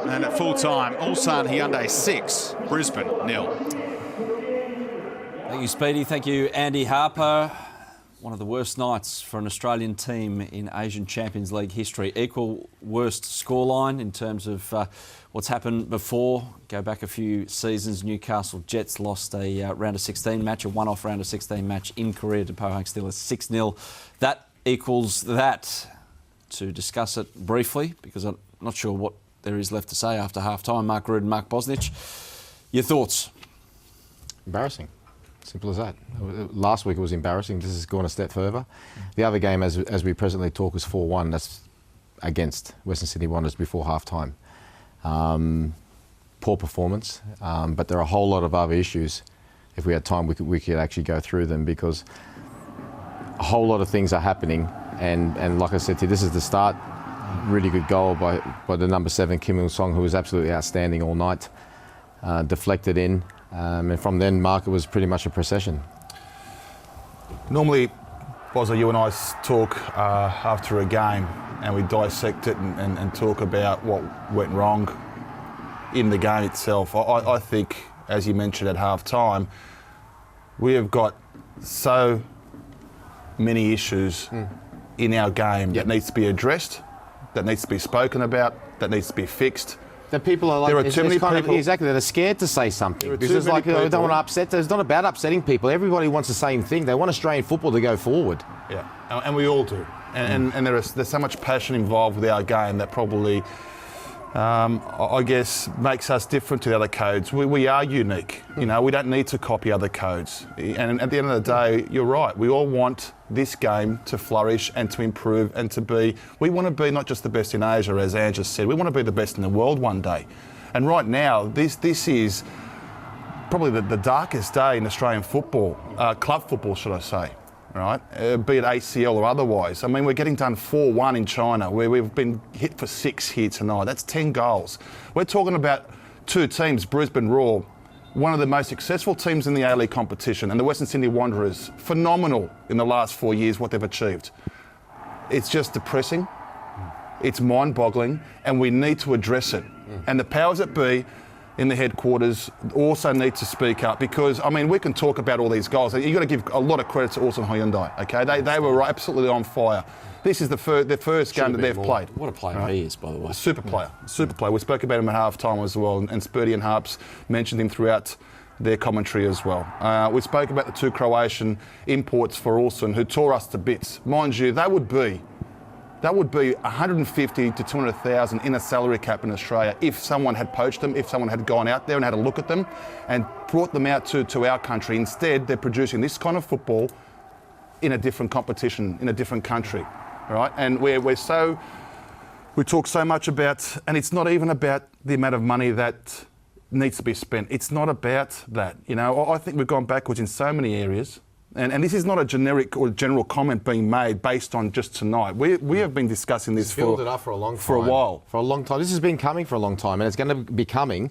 And at full time, Ulsan Hyundai 6, Brisbane 0. Thank you, Speedy. Thank you, Andy Harper. One of the worst nights for an Australian team in Asian Champions League history. Equal worst scoreline in terms of what's happened before. Go back a few seasons, Newcastle Jets lost a round of 16 match, a one-off round of 16 match in Korea to Pohang Steelers 6-0. That equals that. To discuss it briefly, because I'm not sure what there is left to say after half-time, Mark Rudan Mark Bosnich, your thoughts? Embarrassing. Simple as that. Last week it was embarrassing. This has gone a step further. The other game, as we presently talk, is 4-1. That's against Western Sydney Wanderers before half-time. Poor performance, but there are a whole lot of other issues. If we had time, we could actually go through them, because a whole lot of things are happening. And like I said to you, this is the start. Really good goal by the number 7, Kim Il-sung, who was absolutely outstanding all night. Deflected in. And from then, Mark, it was pretty much a procession. Normally, Bozza, you and I talk after a game and we dissect it and talk about what went wrong in the game itself. I think, as you mentioned at half-time, we have got so many issues in our game that needs to be addressed, that needs to be spoken about, that needs to be fixed. The people are like, there are too many people exactly, they're scared to say something, because it's like they don't want to upset. It's not about upsetting people. Everybody wants the same thing. They want Australian football to go forward. Yeah, and we all do. And there's so much passion involved with our game that probably, I guess, makes us different to the other codes. We are unique. You know, we don't need to copy other codes. And at the end of the day, you're right. We all want this game to flourish and to improve and to be. We want to be not just the best in Asia, as Ange just said. We want to be the best in the world one day. And right now, this is probably the darkest day in Australian football, club football, should I say. Right, be it ACL or otherwise. I mean, we're getting done 4-1 in China, where we've been hit for 6 here tonight. That's 10 goals. We're talking about 2 teams, Brisbane Roar, one of the most successful teams in the A-League competition, and the Western Sydney Wanderers, phenomenal in the last 4 years what they've achieved. It's just depressing, it's mind-boggling, and we need to address it. And the powers that be in the headquarters also need to speak up, because, I mean, we can talk about all these goals. You've got to give a lot of credit to Ulsan Hyundai, okay? They were absolutely on fire. This is the first game that they've played. What a player he is, by the way. Super player, super player. We spoke about him at half-time as well, and Spurdy and Harps mentioned him throughout their commentary as well. We spoke about the 2 Croatian imports for Ulsan, who tore us to bits. Mind you, that would be 150 to 200,000 in a salary cap in Australia if someone had poached them, if someone had gone out there and had a look at them and brought them out to our country. Instead, they're producing this kind of football in a different competition, in a different country, right? And we talk so much about, and it's not even about the amount of money that needs to be spent. It's not about that. You know, I think we've gone backwards in so many areas. And this is not a generic or general comment being made based on just tonight. We have been discussing this for a long time. For a while. For a long time. This has been coming for a long time, and it's going to be coming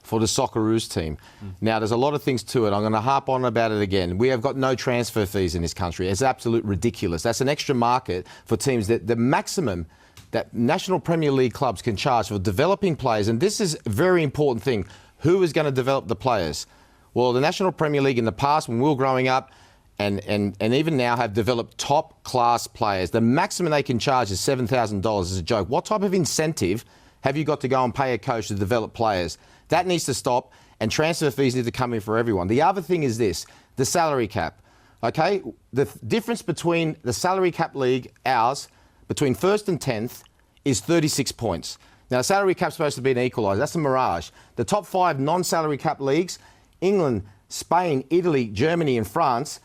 for the Socceroos team. Now, there's a lot of things to it. I'm going to harp on about it again. We have got no transfer fees in this country. It's absolute ridiculous. That's an extra market for teams that the maximum that National Premier League clubs can charge for developing players, and this is a very important thing. Who is going to develop the players? Well, the National Premier League in the past, when we were growing up, and even now have developed top-class players. The maximum they can charge is $7,000 as a joke. What type of incentive have you got to go and pay a coach to develop players? That needs to stop, and transfer fees need to come in for everyone. The other thing is this, the salary cap. Okay? The difference between the salary cap league, ours, between 1st and 10th, is 36 points. Now, the salary cap's supposed to be an equaliser. That's a mirage. The top 5 non-salary cap leagues, England, Spain, Italy, Germany and France,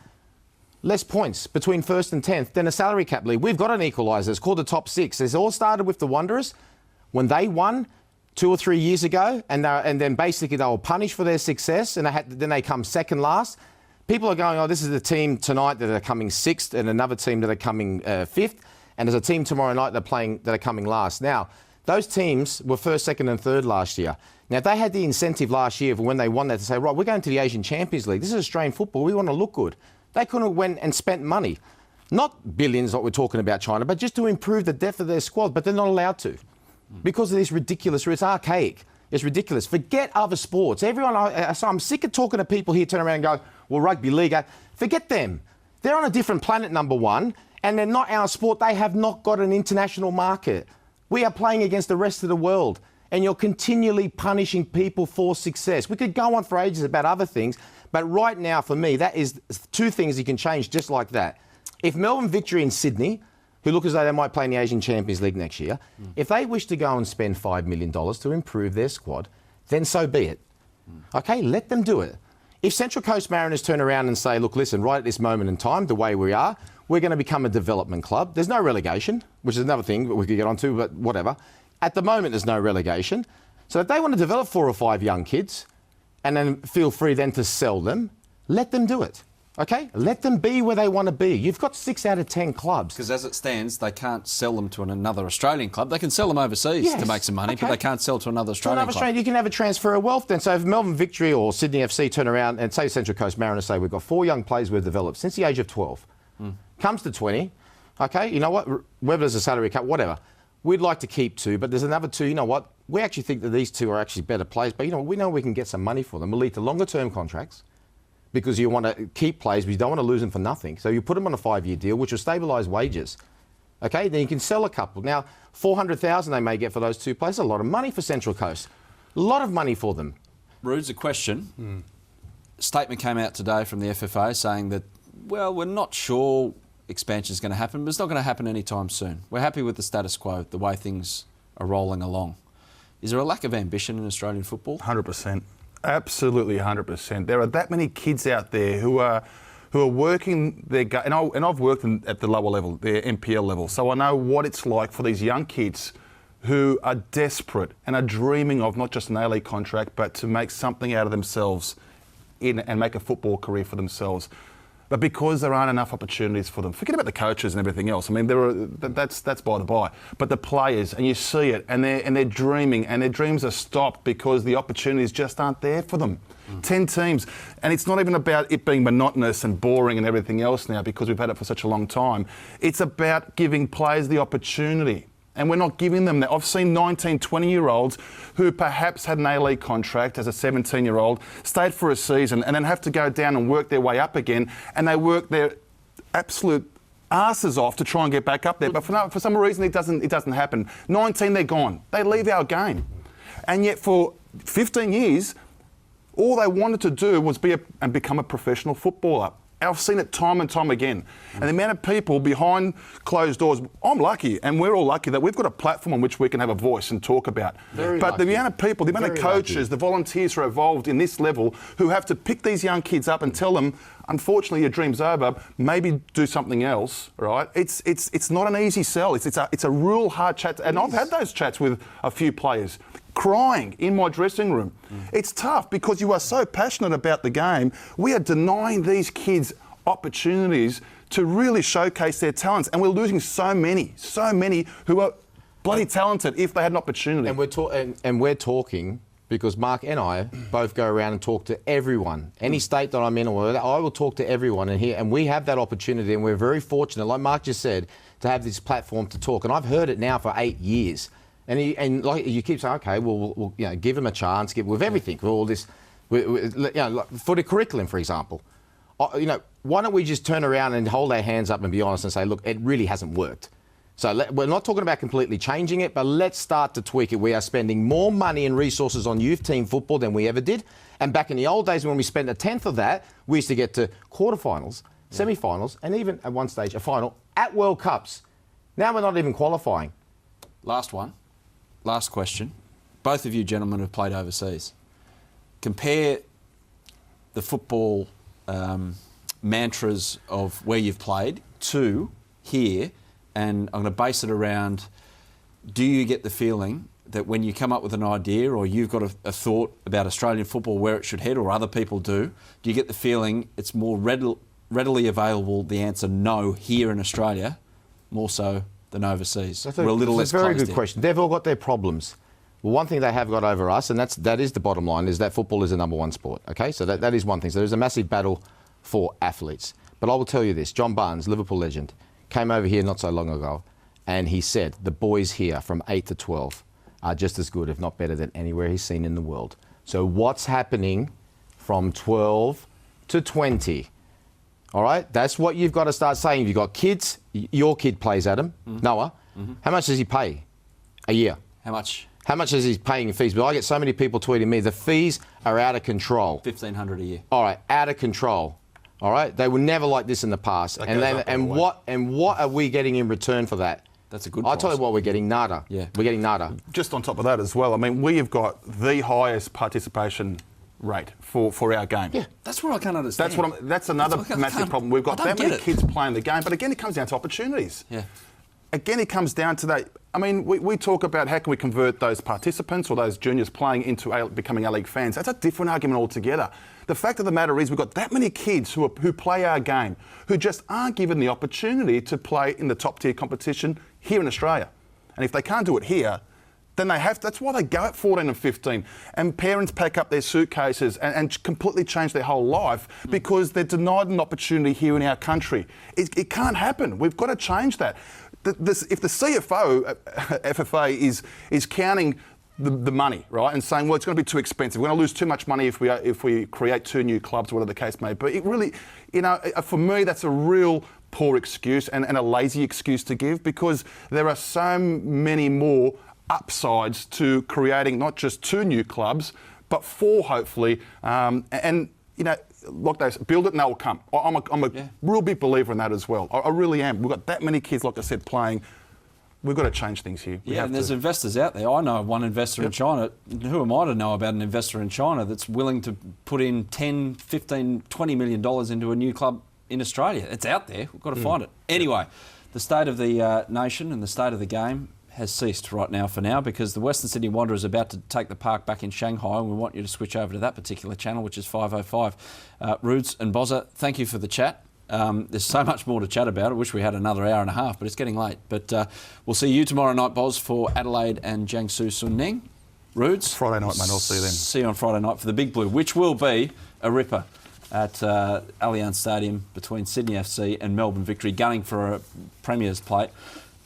less points between 1st and 10th than a salary cap league. We've got an equaliser. It's called the top 6. It's all started with the Wanderers when they won 2 or 3 years ago, and then basically they were punished for their success, and then they come second last. People are going, oh, this is the team tonight that are coming 6th, and another team that are coming 5th, and there's a team tomorrow night that are coming last. Now, those teams were 1st, 2nd and 3rd last year. Now, if they had the incentive last year for when they won that to say, right, we're going to the Asian Champions League. This is Australian football. We want to look good. They could have went and spent money. Not billions like we're talking about China, but just to improve the depth of their squad, but they're not allowed to. because of this ridiculous. It's archaic. It's ridiculous. Forget other sports. I'm sick of talking to people here turn around and go, well, rugby league, forget them. They're on a different planet, number one, and they're not our sport. They have not got an international market. We are playing against the rest of the world, and you're continually punishing people for success. We could go on for ages about other things, but right now, for me, that is two things you can change just like that. If Melbourne Victory in Sydney, who look as though they might play in the Asian Champions League next year, if they wish to go and spend $5 million to improve their squad, then so be it. Okay, let them do it. If Central Coast Mariners turn around and say, look, listen, right at this moment in time, the way we are, we're going to become a development club. There's no relegation, which is another thing that we could get onto, but whatever. At the moment, there's no relegation. So if they want to develop 4 or 5 young kids and then feel free then to sell them, let them do it. Okay? Let them be where they want to be. You've got 6 out of 10 clubs. Because as it stands, they can't sell them to another Australian club. They can sell them overseas to make some money, but they can't sell to another Australian club. You can have a transfer of wealth then. So if Melbourne Victory or Sydney FC turn around and say Central Coast Mariners say we've got 4 young players we've developed since the age of 12, comes to 20, okay, you know what, whether there's a salary cut, whatever, we'd like to keep 2, but there's another 2, you know what, we actually think that these 2 are actually better players, but you know, we know we can get some money for them. We'll lead to longer term contracts, because you want to keep players, but you don't want to lose them for nothing. So you put them on a 5-year deal, which will stabilise wages. Okay, then you can sell a couple. Now, $400,000 they may get for those 2 players. A lot of money for Central Coast. A lot of money for them. Rude's a question. Statement came out today from the FFA saying that, well, we're not sure expansion is going to happen, but it's not going to happen anytime soon. We're happy with the status quo, the way things are rolling along. Is there a lack of ambition in Australian football? 100%. Absolutely 100%. There are that many kids out there who are working their gut, and I've worked at the lower level, the NPL level, so I know what it's like for these young kids who are desperate and are dreaming of not just an A-League contract, but to make something out of themselves and make a football career for themselves. But because there aren't enough opportunities for them, forget about the coaches and everything else. I mean, that's by the by. But the players, and you see it, and they're dreaming, and their dreams are stopped because the opportunities just aren't there for them. 10 teams, and it's not even about it being monotonous and boring and everything else now because we've had it for such a long time. It's about giving players the opportunity. And we're not giving them that. I've seen 19, 20-year-olds who perhaps had an A-League contract as a 17-year-old, stayed for a season, and then have to go down and work their way up again, and they work their absolute asses off to try and get back up there. But for some reason, it doesn't happen. 19, they're gone. They leave our game. And yet for 15 years, all they wanted to do was become a professional footballer. I've seen it time and time again. And the amount of people behind closed doors, I'm lucky, and we're all lucky that we've got a platform on which we can have a voice and talk about. But the amount of people, the amount of coaches, the volunteers who are involved in this level who have to pick these young kids up and tell them, unfortunately, your dream's over, maybe do something else, right? It's not an easy sell. It's a real hard chat. And I've had those chats with a few players, crying in my dressing room. It's tough because you are so passionate about the game. We are denying these kids opportunities to really showcase their talents, and we're losing so many who are bloody talented if they had an opportunity. And we're talking because Mark and I both go around and talk to everyone. Any state that I'm in, I will talk to everyone and we have that opportunity, and we're very fortunate, like Mark just said, to have this platform to talk. And I've heard it now for 8 years. And like you keep saying, okay, we'll give them a chance, with everything, with all this, like for the curriculum, for example. Why don't we just turn around and hold our hands up and be honest and say, look, it really hasn't worked. So we're not talking about completely changing it, but let's start to tweak it. We are spending more money and resources on youth team football than we ever did. And back in the old days when we spent a tenth of that, we used to get to quarterfinals, semi-finals, and even at one stage a final at World Cups. Now we're not even qualifying. Last question. Both of you gentlemen have played overseas. Compare the football mantras of where you've played to here, and I'm going to base it around, do you get the feeling that when you come up with an idea or you've got a thought about Australian football, where it should head, or other people do you get the feeling it's more readily available, the answer no, here in Australia, more so than overseas? That's a very good question. They've all got their problems. Well, one thing they have got over us, and that is the bottom line, is that football is the number one sport. Okay, so that is one thing. So there's a massive battle for athletes. But I will tell you this: John Barnes, Liverpool legend, came over here not so long ago, and he said the boys here from 8 to 12 are just as good, if not better, than anywhere he's seen in the world. So what's happening from 12 to 20? All right, that's what you've got to start saying. You've got kids. Your kid plays, Adam, Noah. How much does he pay a year? How much? How much is he paying in fees? But I get so many people tweeting me, the fees are out of control. $1,500 a year. All right, out of control. All right, they were never like this in the past. And what are we getting in return for that? That's a good I'll tell you what, we're getting nada. Yeah. We're getting nada. Just on top of that as well, I mean, we have got the highest participation rate for our game. Yeah, that's what I can't understand. That's another massive problem. We've got that many kids playing the game, but again, it comes down to opportunities. Yeah. Again, it comes down to that. I mean, we talk about how can we convert those participants or those juniors playing into becoming A-League fans. That's a different argument altogether. The fact of the matter is we've got that many kids who play our game who just aren't given the opportunity to play in the top-tier competition here in Australia. And if they can't do it here, then they have to. That's why they go at 14 and 15. And parents pack up their suitcases and completely change their whole life because they're denied an opportunity here in our country. It can't happen. We've got to change that. If the CFO, FFA, is counting the money, right, and saying, well, it's going to be too expensive. We're going to lose too much money if we create 2 new clubs, whatever the case may be. It really, for me, that's a real poor excuse and a lazy excuse to give because there are so many more upsides to creating not just 2 new clubs, but 4 hopefully. Like they say, build it and they'll come. I'm a real big believer in that as well. I really am. We've got that many kids, like I said, playing. We've got to change things here. And there's investors out there. I know one investor in China. Who am I to know about an investor in China that's willing to put in 10, 15, $20 million into a new club in Australia? It's out there. We've got to find it. Anyway, the state of the nation and the state of the game has ceased right now for now because the Western Sydney Wanderers are about to take the park back in Shanghai and we want you to switch over to that particular channel, which is 505. Rudes and Bozza, thank you for the chat. There's so much more to chat about. I wish we had another hour and a half, but it's getting late. But we'll see you tomorrow night, Boz, for Adelaide and Jiangsu Suning. Rudes? Friday night, mate. I'll see you then. See you on Friday night for the Big Blue, which will be a ripper at Allianz Stadium between Sydney FC and Melbourne Victory, gunning for a Premier's plate.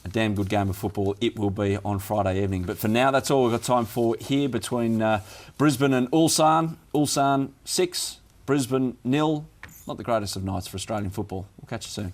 A damn good game of football it will be on Friday evening. But for now, that's all we've got time for here between Brisbane and Ulsan. Ulsan 6, Brisbane 0. Not the greatest of nights for Australian football. We'll catch you soon.